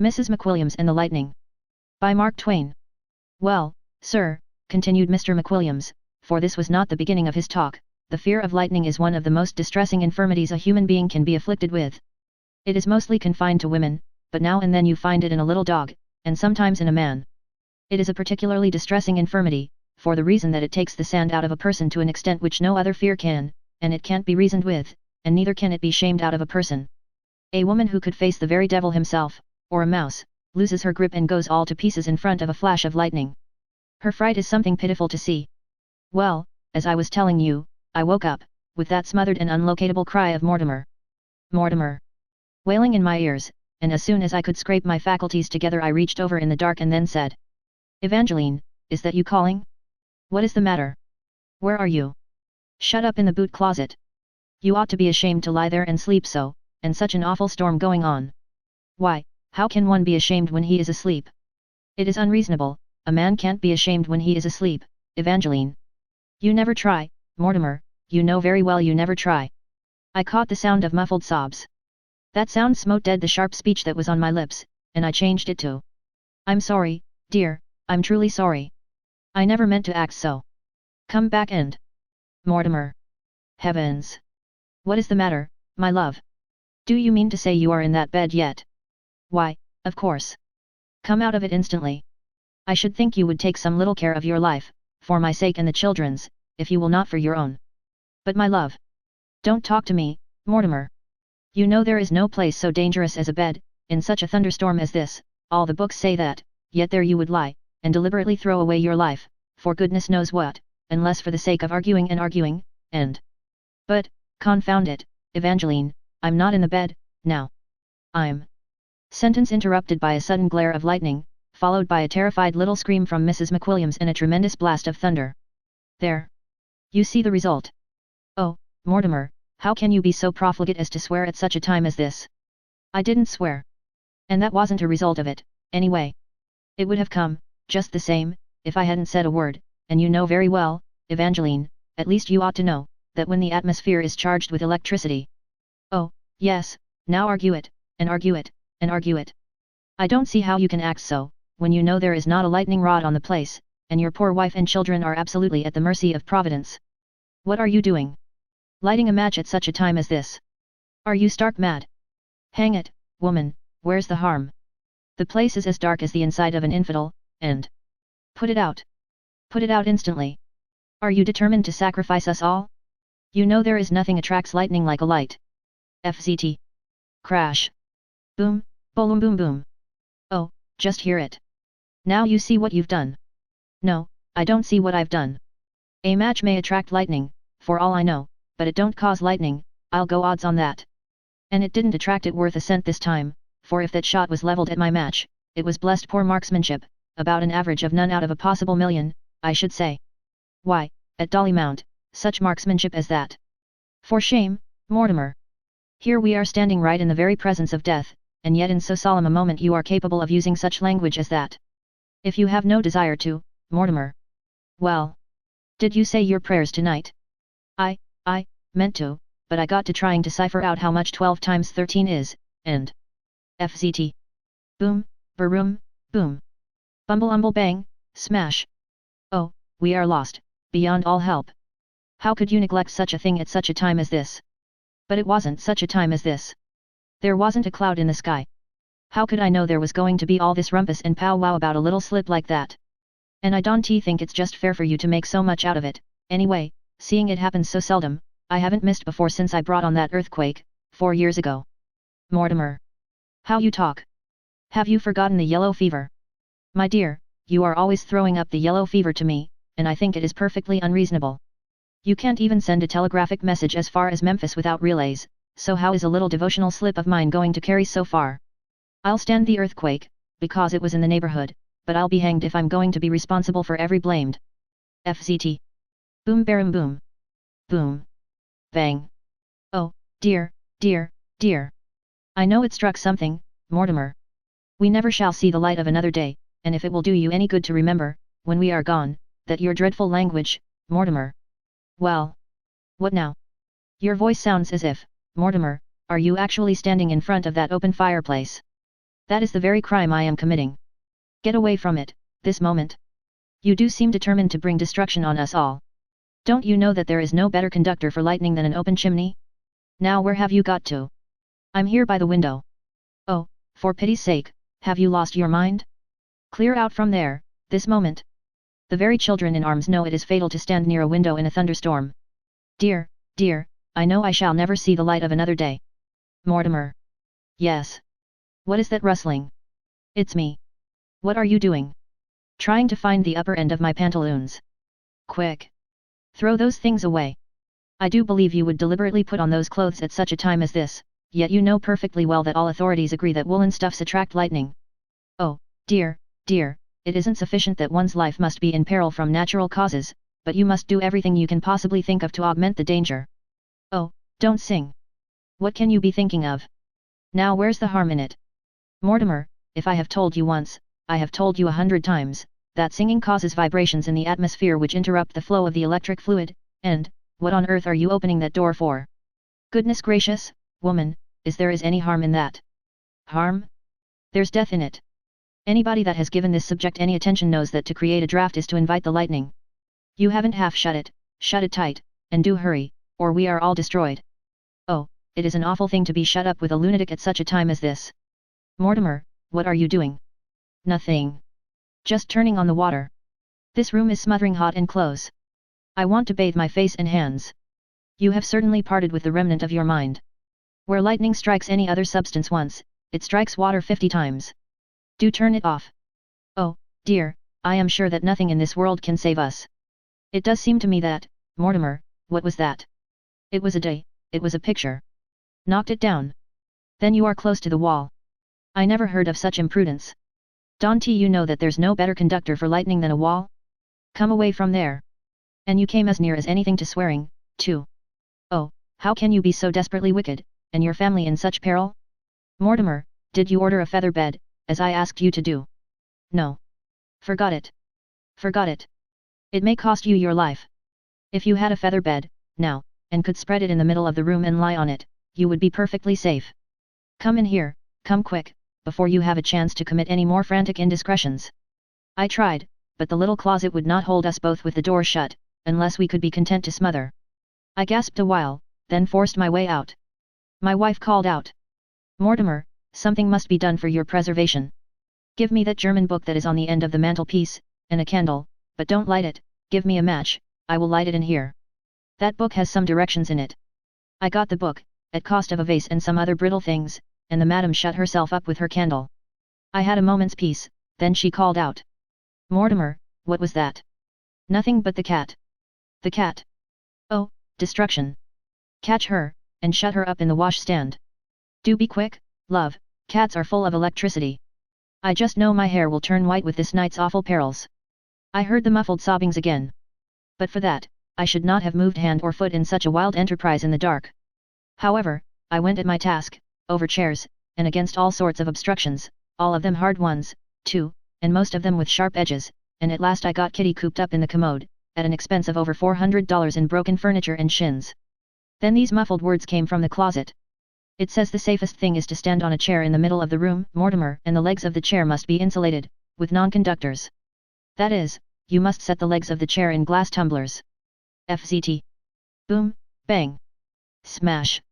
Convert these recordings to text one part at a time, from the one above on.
Mrs. McWilliams and the Lightning. By Mark Twain. Well, sir, continued Mr. McWilliams, for this was not the beginning of his talk, the fear of lightning is one of the most distressing infirmities a human being can be afflicted with. It is mostly confined to women, but now and then you find it in a little dog, and sometimes in a man. It is a particularly distressing infirmity, for the reason that it takes the sand out of a person to an extent which no other fear can, and it can't be reasoned with, and neither can it be shamed out of a person. A woman who could face the very devil himself, or a mouse, loses her grip and goes all to pieces in front of a flash of lightning. Her fright is something pitiful to see. Well, as I was telling you, I woke up, with that smothered and unlocatable cry of Mortimer. Mortimer! Wailing in my ears, and as soon as I could scrape my faculties together I reached over in the dark and then said, Evangeline, is that you calling? What is the matter? Where are you? Shut up in the boot closet. You ought to be ashamed to lie there and sleep so, and such an awful storm going on. Why, how can one be ashamed when he is asleep? It is unreasonable, a man can't be ashamed when he is asleep, Evangeline. You never try, Mortimer, you know very well you never try. I caught the sound of muffled sobs. That sound smote dead the sharp speech that was on my lips, and I changed it to, I'm sorry, dear, I'm truly sorry. I never meant to act so. Come back and... Mortimer. Heavens! What is the matter, my love? Do you mean to say you are in that bed yet? Why, of course. Come out of it instantly. I should think you would take some little care of your life, for my sake and the children's, if you will not for your own. But my love! Don't talk to me, Mortimer. You know there is no place so dangerous as a bed, in such a thunderstorm as this, all the books say that, yet there you would lie, and deliberately throw away your life, for goodness knows what, unless for the sake of arguing and arguing, and... But, confound it, Evangeline, I'm not in the bed, now. I'm... Sentence interrupted by a sudden glare of lightning, followed by a terrified little scream from Mrs. McWilliams and a tremendous blast of thunder. There. You see the result. Oh, Mortimer, how can you be so profligate as to swear at such a time as this? I didn't swear. And that wasn't a result of it, anyway. It would have come, just the same, if I hadn't said a word, and you know very well, Evangeline, at least you ought to know, that when the atmosphere is charged with electricity. Oh, yes, now argue it, and argue it, and argue it. I don't see how you can act so, when you know there is not a lightning rod on the place, and your poor wife and children are absolutely at the mercy of Providence. What are you doing? Lighting a match at such a time as this? Are you stark mad? Hang it, woman, where's the harm? The place is as dark as the inside of an infidel, and... Put it out. Put it out instantly. Are you determined to sacrifice us all? You know there is nothing attracts lightning like a light. FZT. Crash. Boom, boom boom boom. Oh, just hear it. Now you see what you've done. No, I don't see what I've done. A match may attract lightning, for all I know, but it don't cause lightning, I'll go odds on that. And it didn't attract it worth a cent this time, for if that shot was leveled at my match, it was blessed poor marksmanship, about an average of none out of a possible million, I should say. Why, at Dolly Mount, such marksmanship as that. For shame, Mortimer. Here we are standing right in the very presence of death, and yet in so solemn a moment you are capable of using such language as that. If you have no desire to, Mortimer. Well. Did you say your prayers tonight? I meant to, but I got to trying to cipher out how much 12 times 13 is, and... FZT. Boom, baroom, boom. Bumble umble bang, smash. Oh, we are lost, beyond all help. How could you neglect such a thing at such a time as this? But it wasn't such a time as this. There wasn't a cloud in the sky. How could I know there was going to be all this rumpus and powwow about a little slip like that? And I don't think it's just fair for you to make so much out of it, anyway, seeing it happens so seldom, I haven't missed before since I brought on that earthquake, 4 years ago. Mortimer. How you talk. Have you forgotten the yellow fever? My dear, you are always throwing up the yellow fever to me, and I think it is perfectly unreasonable. You can't even send a telegraphic message as far as Memphis without relays, so how is a little devotional slip of mine going to carry so far? I'll stand the earthquake, because it was in the neighborhood, but I'll be hanged if I'm going to be responsible for every blamed. FZT. Boom barum boom. Boom. Bang. Oh, dear, dear, dear. I know it struck something, Mortimer. We never shall see the light of another day, and if it will do you any good to remember, when we are gone, that your dreadful language, Mortimer. Well. What now? Your voice sounds as if, Mortimer, are you actually standing in front of that open fireplace? That is the very crime I am committing. Get away from it, this moment. You do seem determined to bring destruction on us all. Don't you know that there is no better conductor for lightning than an open chimney? Now where have you got to? I'm here by the window. Oh, for pity's sake, have you lost your mind? Clear out from there, this moment. The very children in arms know it is fatal to stand near a window in a thunderstorm. Dear, dear, I know I shall never see the light of another day. Mortimer. Yes. What is that rustling? It's me. What are you doing? Trying to find the upper end of my pantaloons. Quick. Throw those things away. I do believe you would deliberately put on those clothes at such a time as this, yet you know perfectly well that all authorities agree that woolen stuffs attract lightning. Oh, dear, dear, it isn't sufficient that one's life must be in peril from natural causes, but you must do everything you can possibly think of to augment the danger. Oh, don't sing. What can you be thinking of? Now where's the harm in it? Mortimer, if I have told you once, I have told you 100 times, that singing causes vibrations in the atmosphere which interrupt the flow of the electric fluid, and, what on earth are you opening that door for? Goodness gracious, woman, is any harm in that? Harm? There's death in it. Anybody that has given this subject any attention knows that to create a draft is to invite the lightning. You haven't half shut it tight, and do hurry, or we are all destroyed. Oh, it is an awful thing to be shut up with a lunatic at such a time as this. Mortimer, what are you doing? Nothing. Just turning on the water. This room is smothering hot and close. I want to bathe my face and hands. You have certainly parted with the remnant of your mind. Where lightning strikes any other substance once, it strikes water 50 times. Do turn it off. Oh, dear, I am sure that nothing in this world can save us. It does seem to me that, Mortimer, what was that? It was a day, it was a picture. Knocked it down. Then you are close to the wall. I never heard of such imprudence. Don't you know that there's no better conductor for lightning than a wall? Come away from there. And you came as near as anything to swearing, too. Oh, how can you be so desperately wicked, and your family in such peril? Mortimer, did you order a feather bed, as I asked you to do? No. Forgot it. Forgot it. It may cost you your life. If you had a feather bed, now, and could spread it in the middle of the room and lie on it, you would be perfectly safe. Come in here, come quick, before you have a chance to commit any more frantic indiscretions. I tried, but the little closet would not hold us both with the door shut, unless we could be content to smother. I gasped a while, then forced my way out. My wife called out. Mortimer, something must be done for your preservation. Give me that German book that is on the end of the mantelpiece, and a candle, but don't light it, give me a match, I will light it in here. That book has some directions in it. I got the book, at cost of a vase and some other brittle things, and the madam shut herself up with her candle. I had a moment's peace, then she called out. Mortimer, what was that? Nothing but the cat. The cat. Oh, destruction. Catch her, and shut her up in the washstand. Do be quick, love, cats are full of electricity. I just know my hair will turn white with this night's awful perils. I heard the muffled sobbings again. But for that, I should not have moved hand or foot in such a wild enterprise in the dark. However, I went at my task, over chairs, and against all sorts of obstructions, all of them hard ones, too, and most of them with sharp edges, and at last I got Kitty cooped up in the commode, at an expense of over $400 in broken furniture and shins. Then these muffled words came from the closet. It says the safest thing is to stand on a chair in the middle of the room, Mortimer, and the legs of the chair must be insulated, with non-conductors. That is, you must set the legs of the chair in glass tumblers. FZT. Boom, bang. Smash.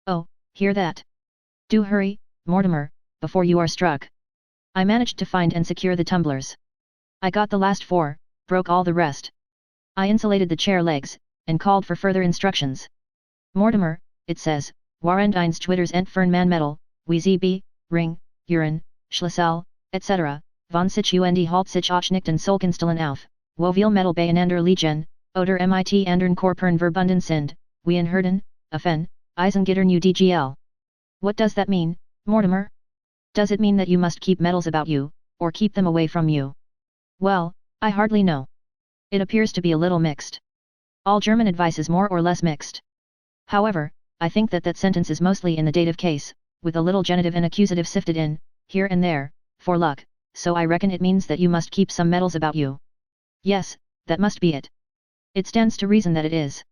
Oh, hear that? Do hurry, Mortimer, before you are struck. I managed to find and secure the tumblers. I got the last 4, broke all the rest. I insulated the chair legs, and called for further instructions. Mortimer, it says, Warend eins Twitters entfern man metal, wie sie be, ring, urine, Schlüssel, etc., von sich und halt sich auch nicht in Solkenstellen auf, wo viel metal beieinander liegen, oder mit andern Korpern verbunden sind, wie in Herden, Afen, Eisengittern udgl. What does that mean, Mortimer? Does it mean that you must keep metals about you, or keep them away from you? Well, I hardly know. It appears to be a little mixed. All German advice is more or less mixed. However, I think that sentence is mostly in the dative case, with a little genitive and accusative sifted in, here and there, for luck, so I reckon it means that you must keep some metals about you. Yes, that must be it. It stands to reason that it is.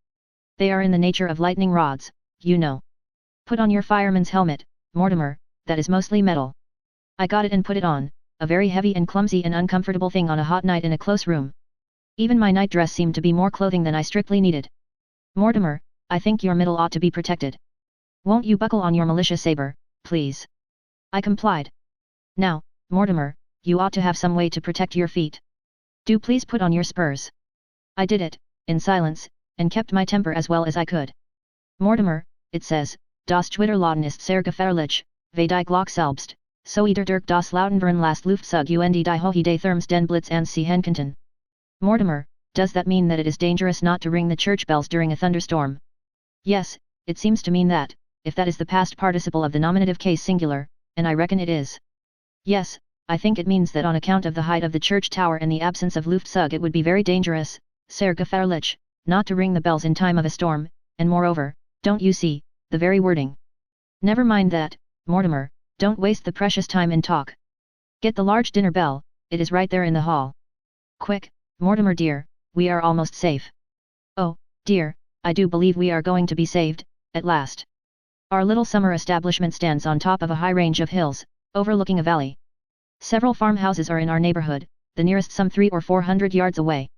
They are in the nature of lightning rods, you know. Put on your fireman's helmet, Mortimer, that is mostly metal. I got it and put it on, a very heavy and clumsy and uncomfortable thing on a hot night in a close room. Even my night dress seemed to be more clothing than I strictly needed. Mortimer, I think your middle ought to be protected. Won't you buckle on your militia saber, please? I complied. Now, Mortimer, you ought to have some way to protect your feet. Do please put on your spurs. I did it, in silence, and kept my temper as well as I could. Mortimer, it says, das Twitterladen ist sehr gefährlich, weil die Glock selbst, so ieder durch das Lautenveren last Luftzug und die Hohe Therms den Blitz an sie Henkenton. Mortimer, does that mean that it is dangerous not to ring the church bells during a thunderstorm? Yes, it seems to mean that, if that is the past participle of the nominative case singular, and I reckon it is. Yes, I think it means that on account of the height of the church tower and the absence of Luftzug it would be very dangerous, sehr gefährlich, not to ring the bells in time of a storm, and moreover, don't you see, the very wording. Never mind that, Mortimer, don't waste the precious time in talk. Get the large dinner bell, it is right there in the hall. Quick, Mortimer dear, we are almost safe. Oh, dear, I do believe we are going to be saved, at last. Our little summer establishment stands on top of a high range of hills, overlooking a valley. Several farmhouses are in our neighborhood, the nearest some 300 or 400 yards away.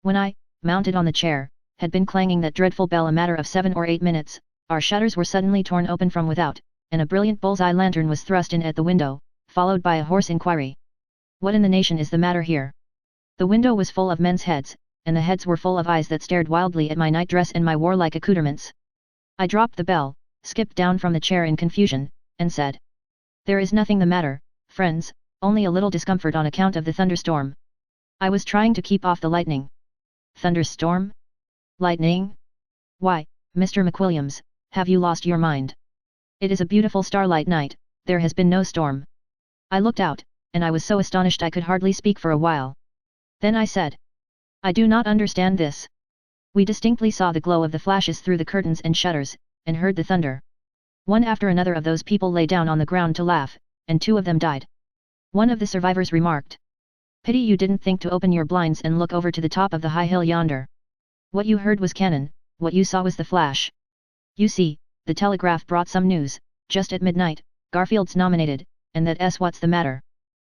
When I, mounted on the chair, had been clanging that dreadful bell a matter of 7 or 8 minutes, our shutters were suddenly torn open from without, and a brilliant bull's-eye lantern was thrust in at the window, followed by a hoarse inquiry. What in the nation is the matter here? The window was full of men's heads, and the heads were full of eyes that stared wildly at my nightdress and my warlike accoutrements. I dropped the bell, skipped down from the chair in confusion, and said, "There is nothing the matter, friends, only a little discomfort on account of the thunderstorm. I was trying to keep off the lightning." Thunderstorm? Lightning? Why, Mr. McWilliams, have you lost your mind? It is a beautiful starlight night, there has been no storm. I looked out, and I was so astonished I could hardly speak for a while. Then I said, "I do not understand this." We distinctly saw the glow of the flashes through the curtains and shutters, and heard the thunder. One after another of those people lay down on the ground to laugh, and 2 of them died. One of the survivors remarked, "Pity you didn't think to open your blinds and look over to the top of the high hill yonder. What you heard was cannon, what you saw was the flash. You see, the telegraph brought some news, just at midnight, Garfield's nominated, and that's what's the matter."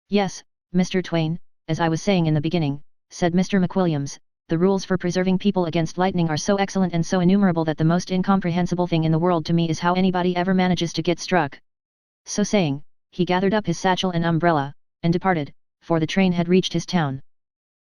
"Yes, Mr. Twain, as I was saying in the beginning," said Mr. McWilliams, "the rules for preserving people against lightning are so excellent and so innumerable that the most incomprehensible thing in the world to me is how anybody ever manages to get struck." So saying, he gathered up his satchel and umbrella, and departed, for the train had reached his town.